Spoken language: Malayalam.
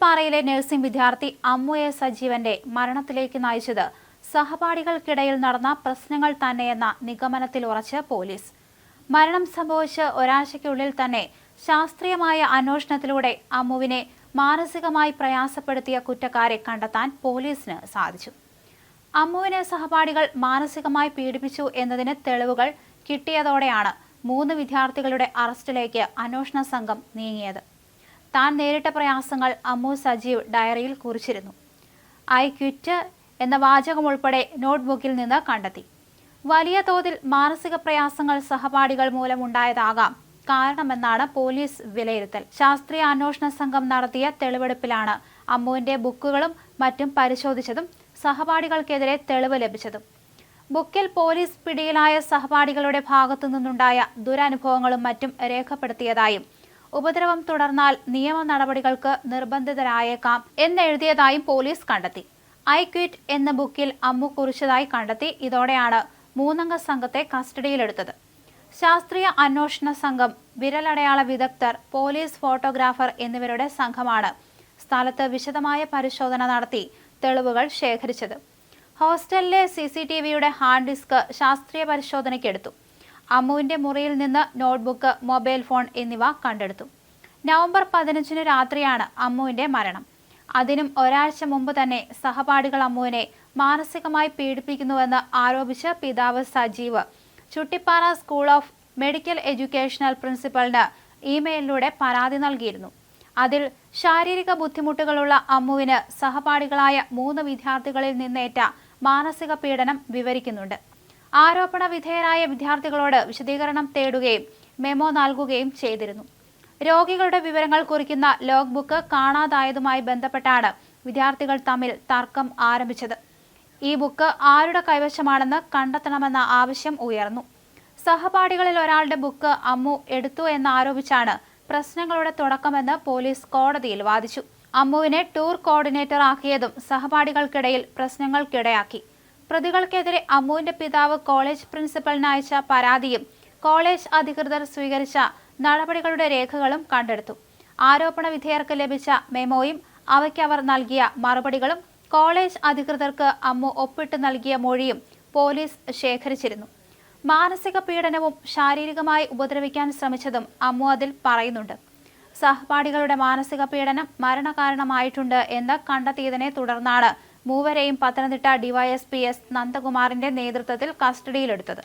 ചുട്ടിപ്പാറയിലെ നഴ്സിംഗ് വിദ്യാർത്ഥി അമ്മു എ സജീവന്റെ മരണത്തിലേക്ക് നയിച്ചത് സഹപാഠികൾക്കിടയിൽ നടന്ന പ്രശ്നങ്ങൾ തന്നെയെന്ന നിഗമനത്തിൽ ഉറച്ച് പോലീസ്. മരണം സംഭവിച്ച് ഒരാഴ്ചയ്ക്കുള്ളിൽ തന്നെ ശാസ്ത്രീയമായ അന്വേഷണത്തിലൂടെ അമ്മുവിനെ മാനസികമായി പ്രയാസപ്പെടുത്തിയ കുറ്റക്കാരെ കണ്ടെത്താൻ പോലീസിന് സാധിച്ചു. അമ്മുവിനെ സഹപാഠികൾ മാനസികമായി പീഡിപ്പിച്ചു എന്നതിന് തെളിവുകൾ കിട്ടിയതോടെയാണ് 3 വിദ്യാർത്ഥികളുടെ അറസ്റ്റിലേക്ക് അന്വേഷണ സംഘം നീങ്ങിയത്. താൻ നേരിട്ട പ്രയാസങ്ങൾ അമ്മു സജീവ് ഡയറിയിൽ കുറിച്ചിരുന്നു. ഐ ക്വിറ്റ് എന്ന വാചകം ഉൾപ്പെടെ നോട്ട്ബുക്കിൽ നിന്ന് കണ്ടെത്തി. വലിയ തോതിൽ മാനസിക പ്രയാസങ്ങൾ സഹപാഠികൾ മൂലമുണ്ടായതാകാം കാരണമെന്നാണ് പോലീസ് വിലയിരുത്തൽ. ശാസ്ത്രീയ അന്വേഷണ സംഘം നടത്തിയ തെളിവെടുപ്പിലാണ് അമ്മുവിന്റെ ബുക്കുകളും മറ്റും പരിശോധിച്ചതും സഹപാഠികൾക്കെതിരെ തെളിവ് ലഭിച്ചതും. ബുക്കിൽ പോലീസ് പിടിയിലായ സഹപാഠികളുടെ ഭാഗത്തു നിന്നുണ്ടായ ദുരനുഭവങ്ങളും മറ്റും രേഖപ്പെടുത്തിയതായും ഉപദ്രവം തുടർന്നാൽ നിയമ നടപടികൾക്ക് നിർബന്ധിതരായേക്കാം എന്നെഴുതിയതായും പോലീസ് കണ്ടെത്തി. ഐ ക്വിറ്റ് എന്ന ബുക്കിൽ അമ്മു കുറിച്ചതായി കണ്ടെത്തി. ഇതോടെയാണ് 3 അംഗ സംഘത്തെ കസ്റ്റഡിയിലെടുത്തത്. ശാസ്ത്രീയ അന്വേഷണ സംഘം, വിരലടയാള വിദഗ്ധർ, പോലീസ് ഫോട്ടോഗ്രാഫർ എന്നിവരുടെ സംഘമാണ് സ്ഥലത്ത് വിശദമായ പരിശോധന നടത്തി തെളിവുകൾ ശേഖരിച്ചത്. ഹോസ്റ്റലിലെ CCTVയുടെ ഹാർഡ് ഡിസ്ക് ശാസ്ത്രീയ പരിശോധനയ്ക്കെടുത്തു. അമ്മുവിന്റെ മുറിയിൽ നിന്ന് നോട്ട്ബുക്ക്, മൊബൈൽ ഫോൺ എന്നിവ കണ്ടെടുത്തു. നവംബർ 15 രാത്രിയാണ് അമ്മുവിന്റെ മരണം. അതിനും ഒരാഴ്ച മുമ്പ് തന്നെ സഹപാഠികൾ അമ്മുവിനെ മാനസികമായി പീഡിപ്പിക്കുന്നുവെന്ന് ആരോപിച്ച് പിതാവ് Sajeev Chuttipara school of medical educational പ്രിൻസിപ്പലിന് ഇമെയിലിലൂടെ പരാതി നൽകിയിരുന്നു. അതിൽ ശാരീരിക ബുദ്ധിമുട്ടുകളുള്ള അമ്മുവിന് സഹപാഠികളായ 3 വിദ്യാർത്ഥികളിൽ നിന്നേറ്റ മാനസിക പീഡനം വിവരിക്കുന്നുണ്ട്. ആരോപണ വിധേയരായ വിദ്യാർത്ഥികളോട് വിശദീകരണം തേടുകയും മെമ്മോ നൽകുകയും ചെയ്തിരുന്നു. രോഗികളുടെ വിവരങ്ങൾ കുറിക്കുന്ന ലോഗ് ബുക്ക് കാണാതായതുമായി ബന്ധപ്പെട്ടാണ് വിദ്യാർത്ഥികൾ തമ്മിൽ തർക്കം ആരംഭിച്ചത്. ഈ ബുക്ക് ആരുടെ കൈവശമാണെന്ന് കണ്ടെത്തണമെന്ന ആവശ്യം ഉയർന്നു. സഹപാഠികളിൽ ഒരാളുടെ ബുക്ക് അമ്മു എടുത്തു എന്നാരോപിച്ചാണ് പ്രശ്നങ്ങളുടെ തുടക്കമെന്ന് പോലീസ് കോടതിയിൽ വാദിച്ചു. അമ്മുവിനെ ടൂർ കോർഡിനേറ്റർ ആക്കിയതും സഹപാഠികൾക്കിടയിൽ പ്രശ്നങ്ങൾക്കിടയാക്കി. പ്രതികൾക്കെതിരെ അമ്മുവിന്റെ പിതാവ് കോളേജ് പ്രിൻസിപ്പലിന് അയച്ച പരാതിയും കോളേജ് അധികൃതർ സ്വീകരിച്ച നടപടികളുടെ രേഖകളും കണ്ടെടുത്തു. ആരോപണ വിധേയർക്ക് ലഭിച്ച മെമ്മോയും അവയ്ക്ക് അവർ നൽകിയ മറുപടികളും കോളേജ് അധികൃതർക്ക് അമ്മു ഒപ്പിട്ട് നൽകിയ മൊഴിയും പോലീസ് ശേഖരിച്ചിരുന്നു. മാനസിക പീഡനവും ശാരീരികമായി ഉപദ്രവിക്കാൻ ശ്രമിച്ചതും അമ്മു അതിൽ പറയുന്നുണ്ട്. സഹപാഠികളുടെ മാനസിക പീഡനം മരണകാരണമായിട്ടുണ്ട് എന്ന് കണ്ടെത്തിയതിനെ തുടർന്നാണ് മൂവരെയും പത്തനംതിട്ട DYSP S നന്ദകുമാറിന്റെ നേതൃത്വത്തിൽ കസ്റ്റഡിയിലെടുത്തത്.